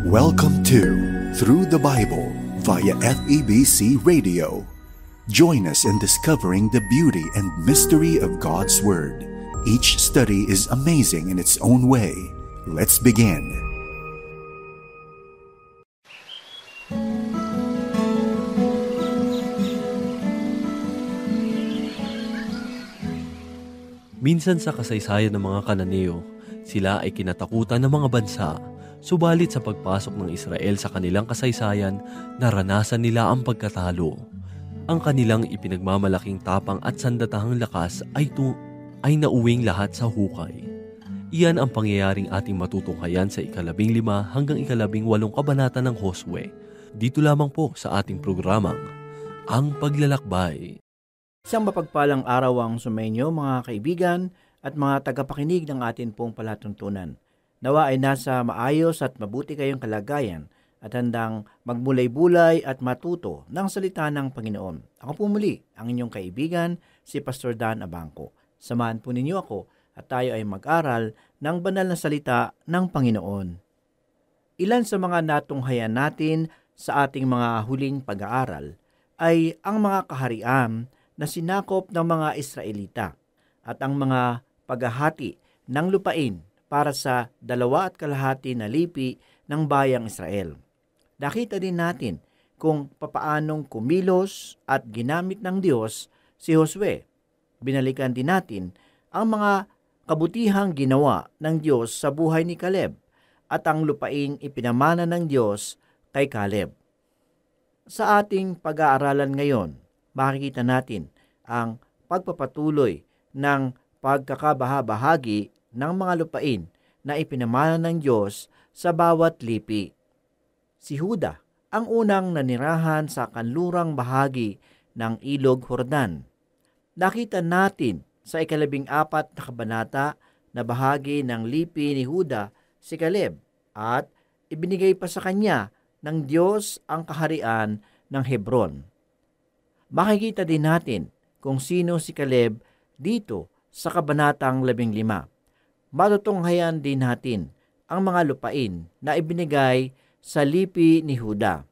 Welcome to Through the Bible via FEBC Radio. Join us in discovering the beauty and mystery of God's Word. Each study is amazing in its own way. Let's begin. Minsan sa kasaysayan ng mga Kananeo, sila ay kinatakutan ng mga bansa. Subalit sa pagpasok ng Israel sa kanilang kasaysayan, naranasan nila ang pagkatalo. Ang kanilang ipinagmamalaking tapang at sandatahang lakas ay nauwing lahat sa hukay. Iyan ang pangyayaring ating matutunghayan sa 15 hanggang 18 kabanata ng Josue. Dito lamang po sa ating programang, Ang Paglalakbay. Isang mapagpalang araw ang sumainyo mga kaibigan at mga tagapakinig ng atin pong palatuntunan. Nawa ay nasa maayos at mabuti kayong kalagayan at handang magmulay-bulay at matuto ng salita ng Panginoon. Ako po muli ang inyong kaibigan, si Pastor Dan Abangco. Samahan po ninyo ako at tayo ay mag-aral ng banal na salita ng Panginoon. Ilan sa mga natunghayan natin sa ating mga huling pag-aaral ay ang mga kaharian na sinakop ng mga Israelita at ang mga paghahati ng lupain para sa 2.5 na lipi ng bayang Israel. Nakita din natin kung papaanong kumilos at ginamit ng Diyos si Josue. Binalikan din natin ang mga kabutihang ginawa ng Diyos sa buhay ni Caleb at ang lupaing ipinamana ng Diyos kay Caleb. Sa ating pag-aaralan ngayon, makikita natin ang pagpapatuloy ng pagkakabahabahagi ng mga lupain na ipinamana ng Diyos sa bawat lipi. Si Juda ang unang nanirahan sa kanlurang bahagi ng Ilog Jordan. Nakita natin sa 14 na kabanata na bahagi ng lipi ni Juda si Caleb at ibinigay pa sa kanya ng Diyos ang kaharian ng Hebron. Makikita din natin kung sino si Caleb dito sa kabanatang 15. Matutunghayan din natin ang mga lupain na ibinigay sa lipi ni Juda.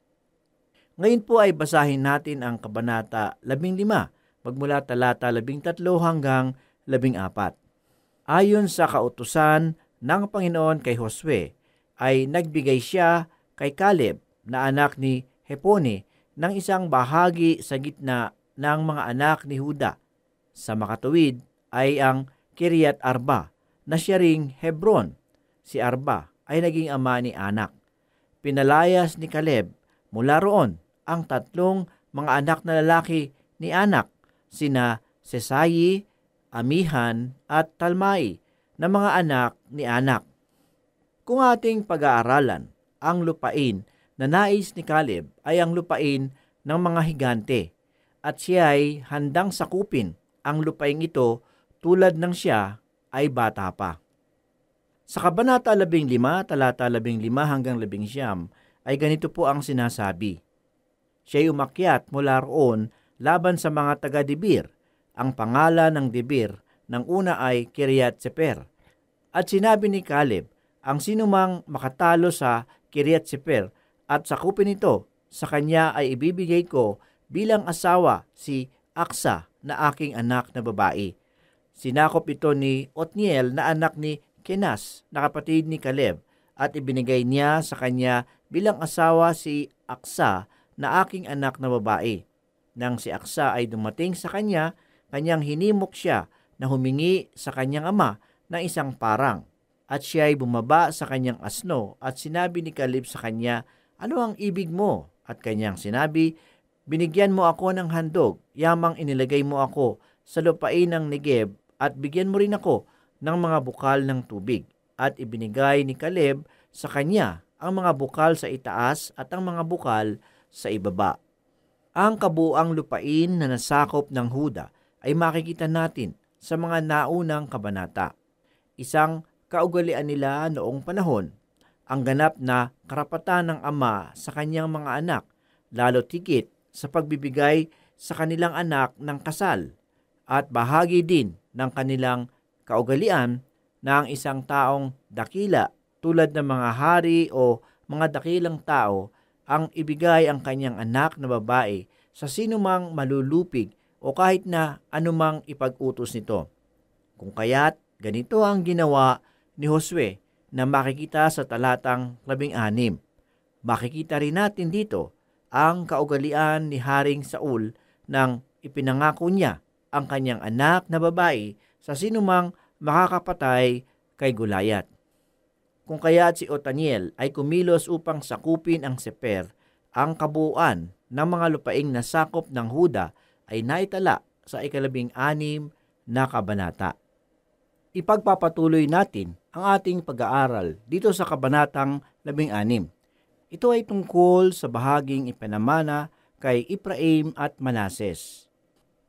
Ngayon po ay basahin natin ang kabanata 15, magmula talata 13 hanggang 14. Ayon sa kautusan ng Panginoon kay Josue, ay nagbigay siya kay Caleb na anak ni Jepone ng isang bahagi sa gitna ng mga anak ni Juda. Sa makatuwid ay ang Kiriat Arba, na siya ring Hebron. Si Arba ay naging ama ni Anak. Pinalayas ni Caleb mula roon ang 3 mga anak na lalaki ni Anak, sina Sesayi, Amihan at Talmai, na mga anak ni Anak. Kung ating pag-aaralan, ang lupain na nais ni Caleb ay ang lupain ng mga higante, at siya ay handang sakupin ang lupaing ito tulad ng siya ay bata pa. Sa kabanata 15, talata 15 hanggang 19, ay ganito po ang sinasabi. Siya'y umakyat mula roon laban sa mga taga-Debir. Ang pangalan ng Debir ng una ay Kiriat Sefer. At sinabi ni Caleb, ang sinumang makatalo sa Kiriat Sefer at sakupin ito, sa kanya ay ibibigay ko bilang asawa si Aksa na aking anak na babae. Sinakop ito ni Otniel na anak ni Kenas na kapatid ni Caleb at ibinigay niya sa kanya bilang asawa si Aksa na aking anak na babae. Nang si Aksa ay dumating sa kanya, kanyang hinimok siya na humingi sa kanyang ama ng isang parang. At siya ay bumaba sa kanyang asno at sinabi ni Caleb sa kanya, ano ang ibig mo? At kanyang sinabi, binigyan mo ako ng handog, yamang inilagay mo ako sa lupain ng Negeb at bigyan mo rin ako ng mga bukal ng tubig. At ibinigay ni Caleb sa kanya ang mga bukal sa itaas at ang mga bukal sa ibaba. Ang kabuang lupain na nasakop ng Juda ay makikita natin sa mga naunang kabanata. Isang kaugalian nila noong panahon, ang ganap na karapatan ng ama sa kanyang mga anak, lalo tigit sa pagbibigay sa kanilang anak ng kasal, at bahagi din ng kanilang kaugalian na ang isang taong dakila tulad ng mga hari o mga dakilang tao ang ibigay ang kanyang anak na babae sa sinumang malulupig o kahit na anumang ipag-utos nito. Kung kaya't ganito ang ginawa ni Josue na makikita sa talatang 16. Makikita rin natin dito ang kaugalian ni Haring Saul nang ipinangako niya ang kanyang anak na babae sa sinumang makakapatay kay Goliath. Kung kaya't si Othniel ay kumilos upang sakupin ang Seper, ang kabuuan ng mga lupaing nasakop ng Huda ay naitala sa 16 na kabanata. Ipagpapatuloy natin ang ating pag-aaral dito sa kabanatang 16. Ito ay tungkol sa bahaging ipinamana kay Ephraim at Manases.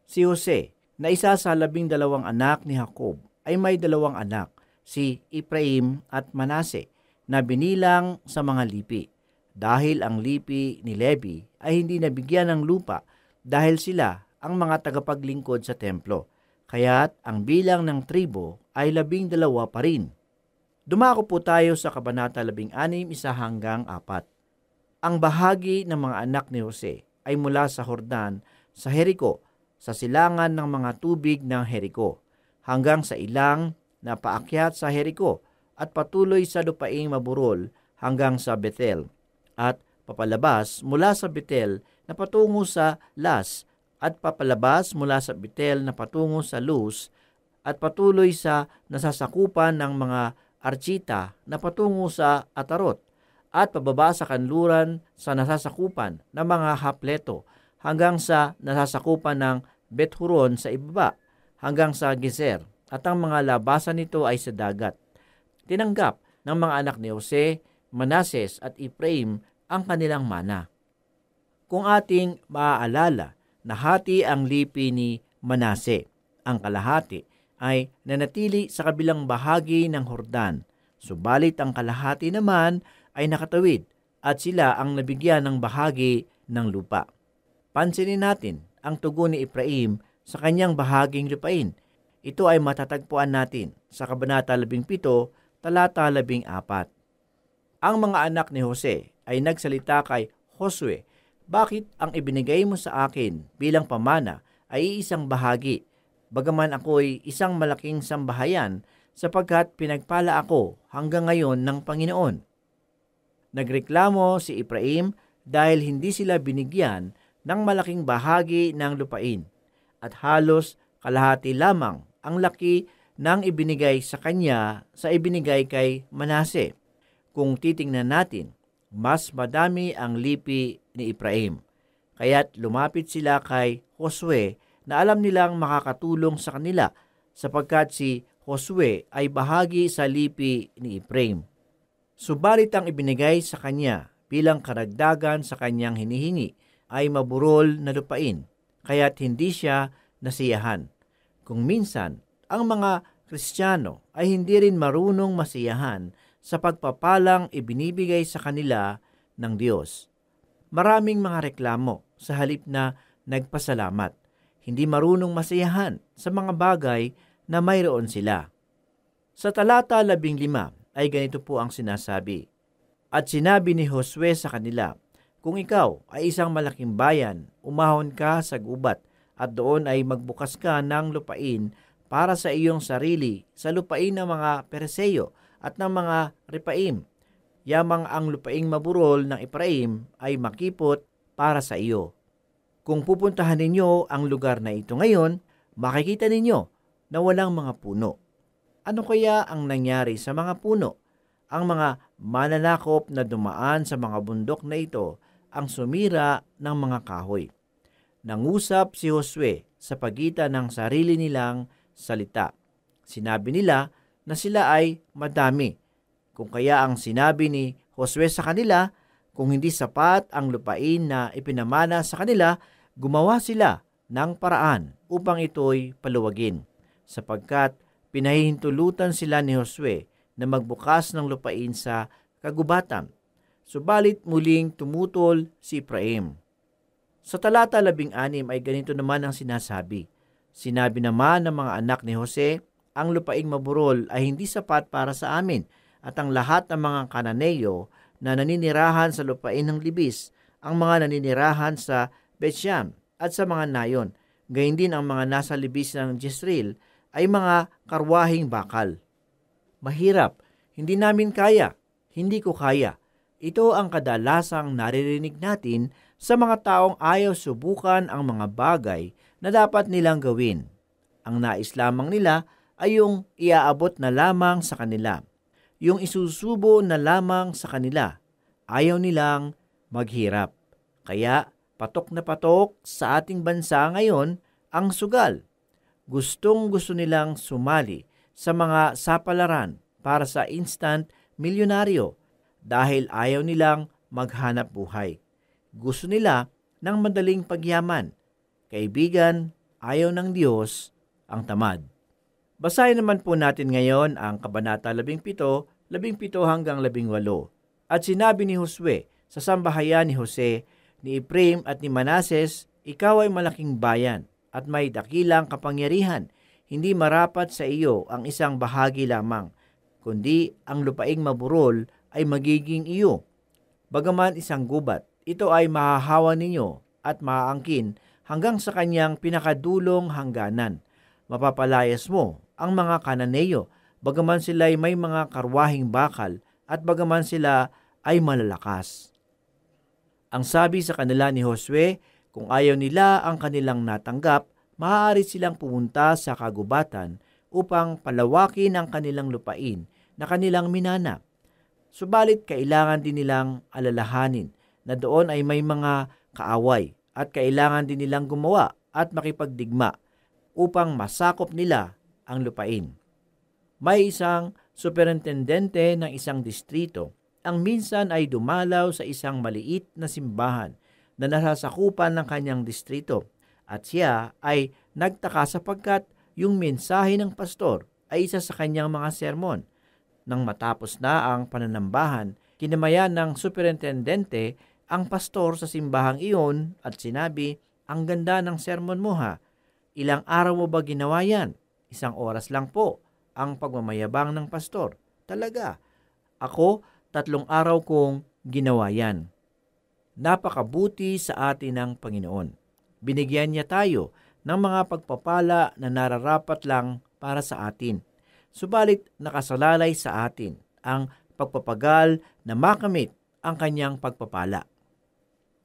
Si Jose, na isa sa 12 anak ni Jacob, ay may 2 anak, si Ephraim at Manase, na binilang sa mga lipi. Dahil ang lipi ni Levi ay hindi nabigyan ng lupa dahil sila ang mga tagapaglingkod sa templo. Kaya't ang bilang ng tribo ay 12 pa rin. Dumako po tayo sa kabanata 16, 1-4. Ang bahagi ng mga anak ni Jose ay mula sa Jordan, sa Jericho, sa silangan ng mga tubig ng Jericho, hanggang sa ilang na paakyat sa Jericho at patuloy sa lupaing maburol hanggang sa Bethel, at papalabas mula sa Bethel na patungo sa Las, at papalabas mula sa Bethel na patungo sa Luz, at patuloy sa nasasakupan ng mga Archita na patungo sa Atarot, at pababa sa kanluran sa nasasakupan ng mga Hapleto hanggang sa nasasakupan ng Beth-Horon sa ibaba hanggang sa Gezer, at ang mga labasan nito ay sa dagat. Tinanggap ng mga anak ni Jose, Manases at Ephraim ang kanilang mana. Kung ating maaalala, nahati ang lipi ni Manase. Ang kalahati ay nanatili sa kabilang bahagi ng Jordan, subalit ang kalahati naman ay nakatawid at sila ang nabigyan ng bahagi ng lupa. Pansinin natin ang tugon ni Ephraim sa kanyang bahaging lupain. Ito ay matatagpuan natin sa kabanata 17, talata 14. Ang mga anak ni Jose ay nagsalita kay Josue, "Bakit ang ibinigay mo sa akin bilang pamana ay isang bahagi, bagaman ako'y isang malaking sambahayan, sapagkat pinagpala ako hanggang ngayon ng Panginoon?" Nagreklamo si Ephraim dahil hindi sila binigyan ng malaking bahagi ng lupain, at halos kalahati lamang ang laki ng ibinigay sa kanya sa ibinigay kay Manase. Kung titingnan natin, mas madami ang lipi ni Ephraim. Kaya't lumapit sila kay Josue na alam nilang makakatulong sa kanila, sapagkat si Josue ay bahagi sa lipi ni Ephraim. Subalit ang ibinigay sa kanya bilang karagdagan sa kanyang hinihingi ay maburol na lupain, kaya't hindi siya nasiyahan. Kung minsan, ang mga Kristiyano ay hindi rin marunong masiyahan sa pagpapalang ibinibigay sa kanila ng Diyos. Maraming mga reklamo sa halip na nagpasalamat. Hindi marunong masiyahan sa mga bagay na mayroon sila. Sa talata 15 ay ganito po ang sinasabi, "At sinabi ni Josue sa kanila, kung ikaw ay isang malaking bayan, umahon ka sa gubat, at doon ay magbukas ka ng lupain para sa iyong sarili sa lupain ng mga Pereseyo at ng mga Repaim. Yamang ang lupaing maburol ng Ephraim ay makipot para sa iyo. Kung pupuntahan ninyo ang lugar na ito ngayon, makikita ninyo na walang mga puno. Ano kaya ang nangyari sa mga puno? Ang mga mananakop na dumaan sa mga bundok na ito ang sumira ng mga kahoy." Nangusap si Josue sa pagitan ng sarili nilang salita. Sinabi nila na sila ay madami. Kung kaya ang sinabi ni Josue sa kanila, kung hindi sapat ang lupain na ipinamana sa kanila, gumawa sila ng paraan upang ito'y paluwagin, sapagkat pinahihintulutan sila ni Josue na magbukas ng lupain sa kagubatan. Subalit muling tumutol si Ephraim. Sa talata 16 ay ganito naman ang sinasabi, "Sinabi naman ng mga anak ni Jose, ang lupaing maburol ay hindi sapat para sa amin, at ang lahat ng mga Kananeo na naninirahan sa lupain ng Libis, ang mga naninirahan sa Bethshan at sa mga nayon. Gayun din ang mga nasa Libis ng Jezreel ay mga karwahing bakal. Mahirap, hindi namin kaya, hindi ko kaya. Ito ang kadalasang naririnig natin sa mga taong ayaw subukan ang mga bagay na dapat nilang gawin. Ang nais lamang nila ay yung iaabot na lamang sa kanila, yung isusubo na lamang sa kanila. Ayaw nilang maghirap. Kaya patok na patok sa ating bansa ngayon ang sugal. Gustong-gusto nilang sumali sa mga sapalaran para sa instant milyonaryo dahil ayaw nilang maghanap buhay. Gusto nila ng madaling pagyaman. Kaibigan, ayaw ng Diyos ang tamad. Basahin naman po natin ngayon ang Kabanata 17, 17 hanggang 18. At sinabi ni Josue sa sambahayan ni Jose, ni Ephraim at ni Manases, ikaw ay malaking bayan at may dakilang kapangyarihan. Hindi marapat sa iyo ang isang bahagi lamang, kundi ang lupaing maburol ay magiging iyo. Bagaman isang gubat, ito ay mahahawa ninyo at maaangkin hanggang sa kanyang pinakadulong hangganan. Mapapalayas mo ang mga Kananeyo, bagaman sila'y may mga karwahing bakal at bagaman sila ay malalakas. Ang sabi sa kanila ni Josue, kung ayaw nila ang kanilang natanggap, maaari silang pumunta sa kagubatan upang palawakin ang kanilang lupain na kanilang minana. Subalit kailangan din nilang alalahanin na doon ay may mga kaaway at kailangan din nilang gumawa at makipagdigma upang masakop nila ang lupain. May isang superintendente ng isang distrito ang minsan ay dumalaw sa isang maliit na simbahan na nasasakupan ng kanyang distrito at siya ay nagtaka sapagkat yung mensahe ng pastor ay isa sa kanyang mga sermon. Nang matapos na ang pananambahan, kinamayan ng superintendente ang pastor sa simbahang iyon at sinabi, ang ganda ng sermon mo ha. Ilang araw mo ba ginawa yan? 1 oras lang po ang pagmamayabang ng pastor. Talaga, ako 3 araw kong ginawa yan. Napakabuti sa atin ng Panginoon. Binigyan niya tayo ng mga pagpapala na nararapat lang para sa atin. Subalit nakasalalay sa atin ang pagpapagal na makamit ang kanyang pagpapala.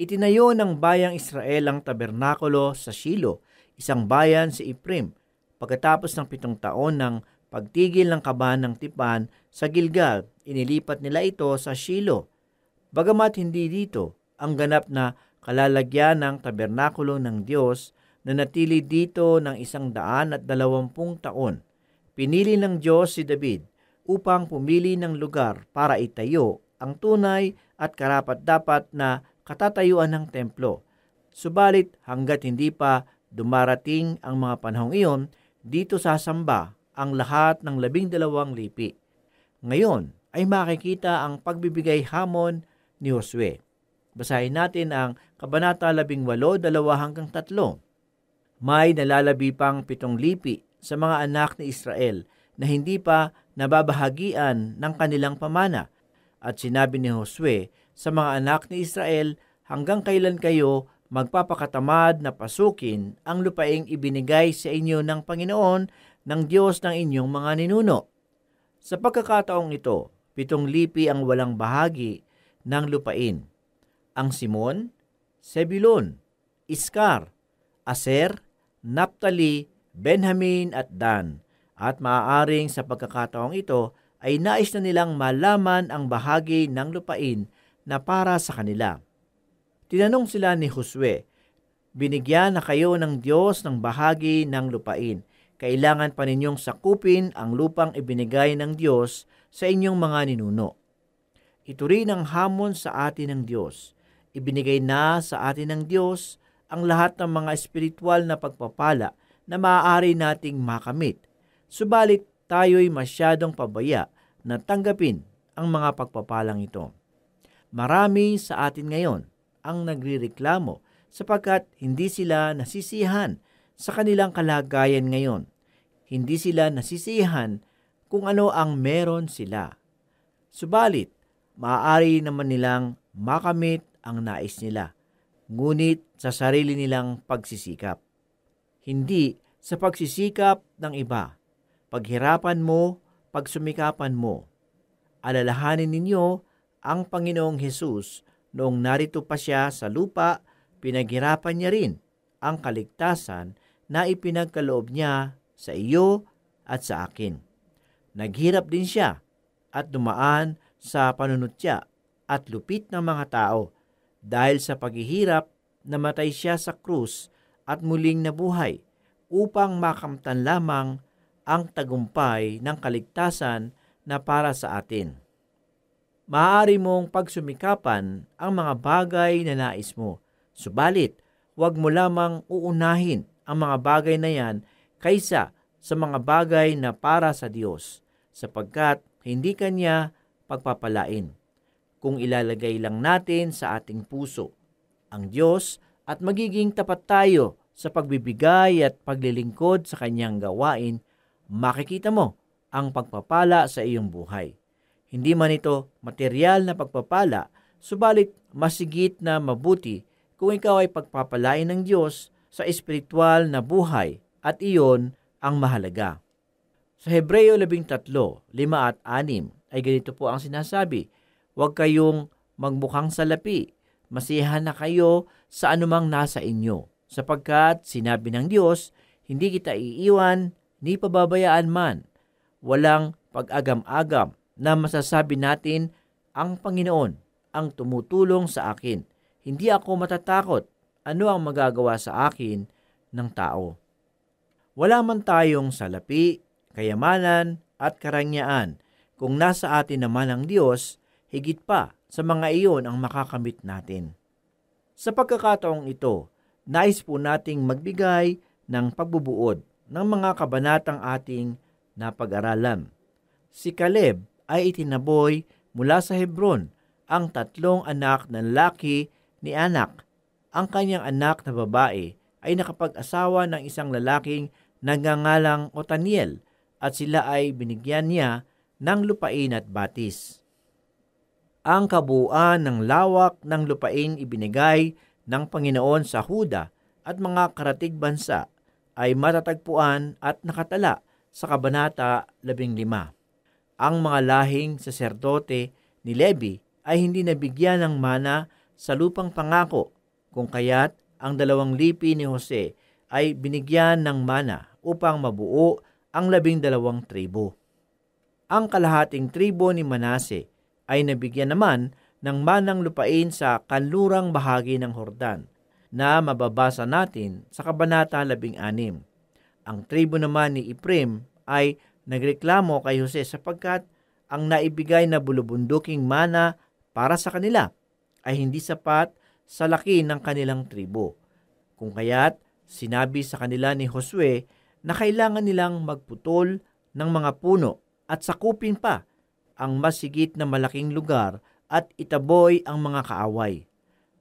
Itinayo ng bayang Israel ang tabernakulo sa Shilo, isang bayan si Ephraim, pagkatapos ng 7 taon ng pagtigil ng kaban ng tipan sa Gilgal, inilipat nila ito sa Shilo. Bagamat hindi dito ang ganap na kalalagyan ng tabernakulo ng Diyos na natili dito ng 120 taon, pinili ng Diyos si David upang pumili ng lugar para itayo ang tunay at karapat-dapat na katatayuan ng templo. Subalit hanggat hindi pa dumarating ang mga panahong iyon, dito sasamba ang lahat ng 12 lipi. Ngayon ay makikita ang pagbibigay hamon ni Josue. Basahin natin ang Kabanata 18, 2 hanggang 3. May nalalabi pang 7 lipi sa mga anak ni Israel na hindi pa nababahagian ng kanilang pamana. At sinabi ni Josue sa mga anak ni Israel, hanggang kailan kayo magpapakatamad na pasukin ang lupaing ibinigay sa inyo ng Panginoon ng Diyos ng inyong mga ninuno? Sa pagkakataong ito, 7 lipi ang walang bahagi ng lupain. Ang Simon, Zebulun, Iskar, Aser, Naphtali, Benjamin at Dan. At maaaring sa pagkakataong ito ay nais na nilang malaman ang bahagi ng lupain na para sa kanila. Tinanong sila ni Josue, binigyan na kayo ng Diyos ng bahagi ng lupain. Kailangan pa ninyong sakupin ang lupang ibinigay ng Diyos sa inyong mga ninuno. Ito rin ang hamon sa atin ng Diyos. Ibinigay na sa atin ng Diyos ang lahat ng mga espiritual na pagpapala na maaari nating makamit. Subalit tayo'y masyadong pabaya na tanggapin ang mga pagpapalang ito. Marami sa atin ngayon ang nagrereklamo sapagkat hindi sila nasisiyahan sa kanilang kalagayan ngayon. Hindi sila nasisiyahan kung ano ang meron sila. Subalit, maaari naman nilang makamit ang nais nila, ngunit sa sarili nilang pagsisikap. Hindi sa pagsisikap ng iba. Paghirapan mo, pagsumikapan mo. Alalahanin ninyo ang Panginoong Hesus noong narito pa siya sa lupa, pinaghirapan niya rin ang kaligtasan na ipinagkaloob niya sa iyo at sa akin. Naghirap din siya at dumaan sa panunutya at lupit ng mga tao. Dahil sa paghihirap, namatay siya sa krus at muling nabuhay upang makamtan lamang ang tagumpay ng kaligtasan na para sa atin. Maaari mong pagsumikapan ang mga bagay na nais mo, subalit huwag mo lamang uunahin ang mga bagay na yan kaysa sa mga bagay na para sa Diyos, sapagkat hindi Kanya pagpapalain kung ilalagay lang natin sa ating puso ang Diyos at magiging tapat tayo sa pagbibigay at paglilingkod sa Kanyang gawain. Makikita mo ang pagpapala sa iyong buhay. Hindi man ito material na pagpapala, subalit masigit na mabuti kung ikaw ay pagpapalain ng Diyos sa espiritual na buhay at iyon ang mahalaga. Sa Hebreo 13:5 at 6 ay ganito po ang sinasabi, huwag kayong magmukhang salapi, masiyahan na kayo sa anumang nasa inyo, sapagkat sinabi ng Diyos, hindi kita iiwan ni pababayaan man. Walang pag-agam-agam na masasabi natin, ang Panginoon ang tumutulong sa akin. Hindi ako matatakot ano ang magagawa sa akin ng tao. Wala man tayong salapi, kayamanan at karangyaan. Kung nasa atin naman ang Diyos, higit pa sa mga iyon ang makakamit natin. Sa pagkakataong ito, nais po nating magbigay ng pagbubuod ng mga kabanatang ating napag-aralan. Si Caleb ay itinaboy mula sa Hebron, ang 3 anak na lalaki ni Anak. Ang kanyang anak na babae ay nakapag-asawa ng isang lalaking nagngangalang Otaniel at sila ay binigyan niya ng lupain at batis. Ang kabuuan ng lawak ng lupain ibinigay ng Panginoon sa Huda at mga karatig bansa ay matatagpuan at nakatala sa Kabanata 15. Ang mga lahing saserdote ni Levi ay hindi nabigyan ng mana sa lupang pangako, kung kaya't ang 2 lipi ni Jose ay binigyan ng mana upang mabuo ang 12 tribo. Ang kalahating tribo ni Manase ay nabigyan naman ng manang lupain sa kanlurang bahagi ng Hordan na mababasa natin sa Kabanata 16. Ang tribo naman ni Ephraim ay nagreklamo kay Jose sapagkat ang naibigay na bulubunduking mana para sa kanila ay hindi sapat sa laki ng kanilang tribo. Kung kaya't sinabi sa kanila ni Josue na kailangan nilang magputol ng mga puno at sakupin pa ang masigit na malaking lugar at itaboy ang mga kaaway.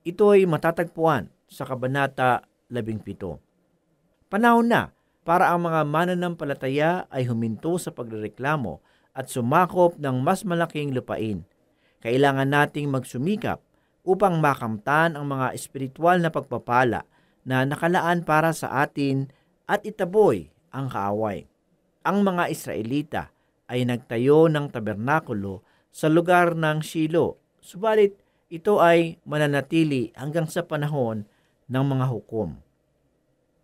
Ito ay matatagpuan sa Kabanata 17. Panahon na para ang mga mananampalataya ay huminto sa pagrereklamo at sumakop ng mas malaking lupain. Kailangan nating magsumikap upang makamtan ang mga espiritual na pagpapala na nakalaan para sa atin at itaboy ang kaaway. Ang mga Israelita ay nagtayo ng tabernakulo sa lugar ng Shilo, subalit ito ay mananatili hanggang sa panahon ng mga hukom.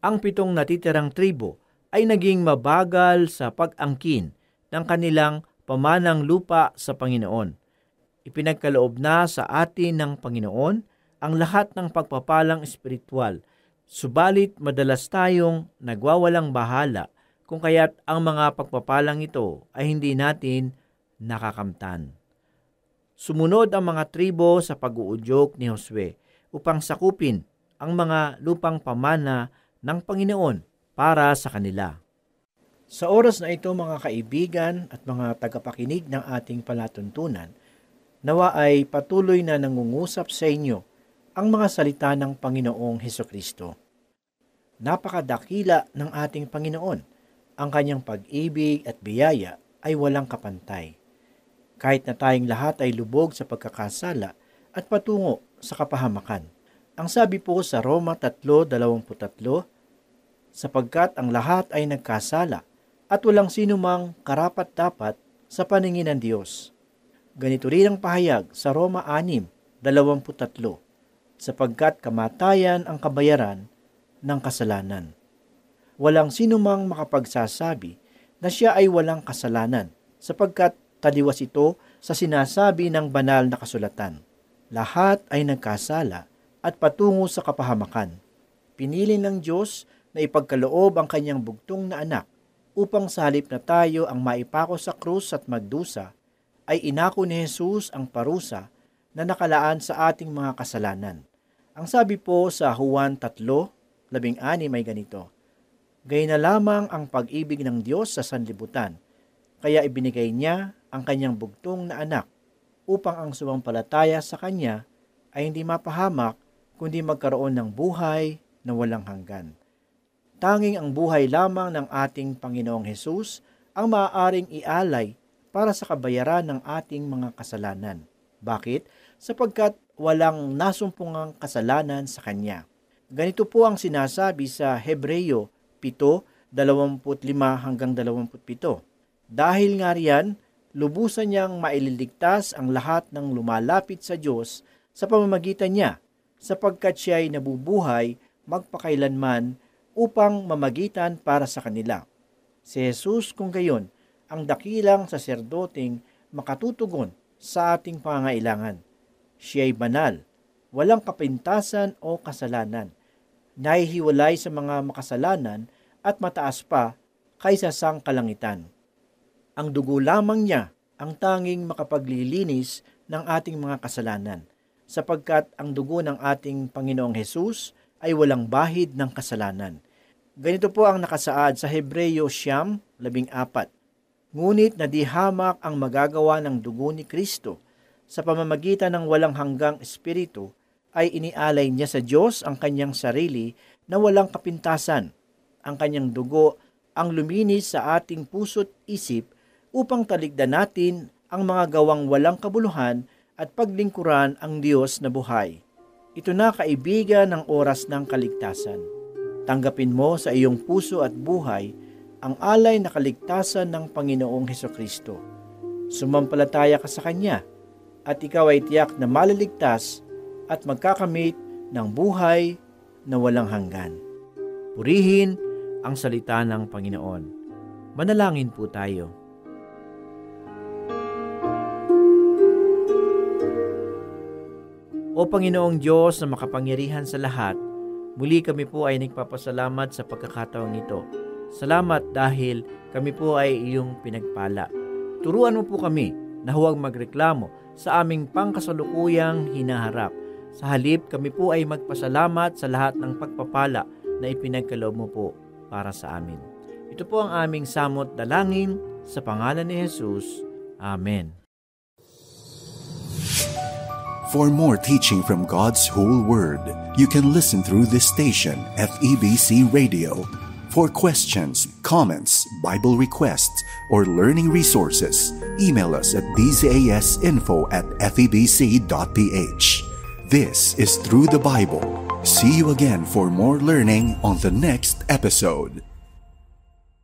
Ang 7 natitirang tribo ay naging mabagal sa pag-angkin ng kanilang pamanang lupa sa Panginoon. Ipinagkaloob na sa atin ng Panginoon ang lahat ng pagpapalang espiritual, subalit madalas tayong nagwawalang bahala kung kaya't ang mga pagpapalang ito ay hindi natin nakakamtan. Sumunod ang mga tribo sa pag-uudyok ni Josue upang sakupin ang mga lupang pamana ng Panginoon para sa kanila. Sa oras na ito mga kaibigan at mga tagapakinig ng ating palatuntunan, nawa ay patuloy na nangungusap sa inyo ang mga salita ng Panginoong Hesukristo. Napakadakila ng ating Panginoon, ang kanyang pag-ibig at biyaya ay walang kapantay. kahit na tayong lahat ay lubog sa pagkakasala at patungo sa kapahamakan. Ang sabi po sa Roma 3:23, sapagkat ang lahat ay nagkasala at walang sino mang karapat-dapat sa paningin ng Diyos. Ganito rin ang pahayag sa Roma 6:23, sapagkat kamatayan ang kabayaran ng kasalanan. Walang sino mang makapagsasabi na siya ay walang kasalanan, sapagkat taliwas ito sa sinasabi ng banal na kasulatan. Lahat ay nagkasala at patungo sa kapahamakan. Pinili ng Diyos na ipagkaloob ang kanyang bugtong na anak upang sa halip na tayo ang maipako sa krus at magdusa, ay inako ni Jesus ang parusa na nakalaan sa ating mga kasalanan. Ang sabi po sa Juan 3:16 may ganito, gayon na lamang ang pag-ibig ng Diyos sa sanlibutan, kaya ibinigay niya ang kanyang bugtong na anak upang ang sumampalataya sa kanya ay hindi mapahamak kundi magkaroon ng buhay na walang hanggan. Tanging ang buhay lamang ng ating Panginoong Hesus ang maaaring ialay para sa kabayaran ng ating mga kasalanan. Bakit? Sapagkat walang nasumpungang kasalanan sa Kanya. Ganito po ang sinasabi sa Hebreo 7:25-27. Dahil nga riyan, lubusan niyang maililigtas ang lahat ng lumalapit sa Diyos sa pamamagitan niya, sapagkat siya ay nabubuhay magpakailanman upang mamagitan para sa kanila. Si Jesus kung gayon, ang dakilang saserdoteng makatutugon sa ating pangangailangan. Siya ay banal, walang kapintasan o kasalanan, nahihiwalay sa mga makasalanan at mataas pa kaysa sang kalangitan. Ang dugo lamang niya ang tanging makapaglilinis ng ating mga kasalanan, sapagkat ang dugo ng ating Panginoong Hesus ay walang bahid ng kasalanan. Ganito po ang nakasaad sa Hebreo 9:14. Ngunit nadihamak ang magagawa ng dugo ni Kristo sa pamamagitan ng walang hanggang espiritu, ay inialay niya sa Diyos ang kanyang sarili na walang kapintasan. Ang kanyang dugo ang luminis sa ating puso't isip upang taligdan natin ang mga gawang walang kabuluhan at paglingkuran ang Diyos na buhay. Ito na, kaibigan, ang oras ng kaligtasan. Tanggapin mo sa iyong puso at buhay ang alay na kaligtasan ng Panginoong Hesukristo. Sumampalataya ka sa Kanya at ikaw ay tiyak na maliligtas at magkakamit ng buhay na walang hanggan. Purihin ang salita ng Panginoon. Manalangin po tayo. O Panginoong Diyos na makapangyarihan sa lahat, muli kami po ay nagpapasalamat sa pagkakataong ito. Salamat dahil kami po ay iyong pinagpala. Turuan mo po kami na huwag magreklamo sa aming pangkasalukuyang hinaharap. Sa halip, kami po ay magpasalamat sa lahat ng pagpapala na ipinagkaloob mo po para sa amin. Ito po ang aming samot dalangin sa pangalan ni Jesus. Amen. For more teaching from God's whole Word, you can listen through this station, FEBC Radio. For questions, comments, Bible requests, or learning resources, email us at dzasinfo@febc.ph. This is Through the Bible. See you again for more learning on the next episode.